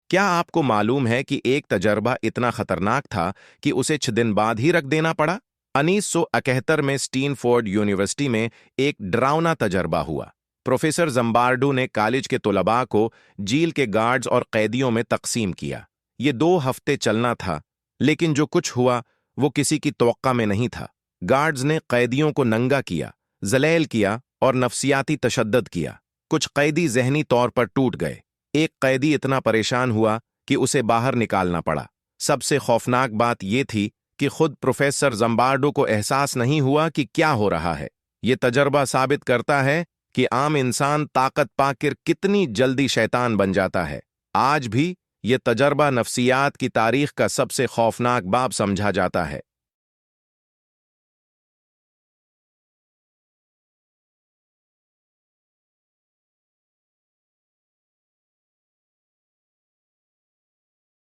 کیا آپ کو معلوم ہے کہ ایک تجربہ اتنا خطرناک تھا کہ اسے 6 دن بعد ہی رکھ دینا پڑا؟ 1971 میں اسٹین فورڈ یونیورسٹی میں ایک ڈراؤنا تجربہ ہوا۔ پروفیسر زمبارڈو نے کالج کے طلباء کو جیل کے گارڈز اور قیدیوں میں تقسیم کیا۔ یہ 2 ہفتے چلنا تھا، لیکن جو کچھ ہوا وہ کسی کی توقع میں نہیں تھا۔ گارڈز نے قیدیوں کو ننگا کیا، ذلیل کیا اور نفسیاتی تشدد کیا۔ کچھ قیدی ذہنی طور پر ٹوٹ گئے۔ ایک قیدی اتنا پریشان ہوا کہ اسے باہر نکالنا پڑا۔ سب سے خوفناک بات یہ تھی کہ خود پروفیسر زمبارڈو کو احساس نہیں ہوا کہ کیا ہو رہا ہے۔ یہ تجربہ ثابت کرتا ہے کہ عام انسان طاقت پا کر کتنی جلدی شیطان بن جاتا ہے۔ آج بھی یہ تجربہ نفسیات کی تاریخ کا سب سے خوفناک باب سمجھا جاتا ہے۔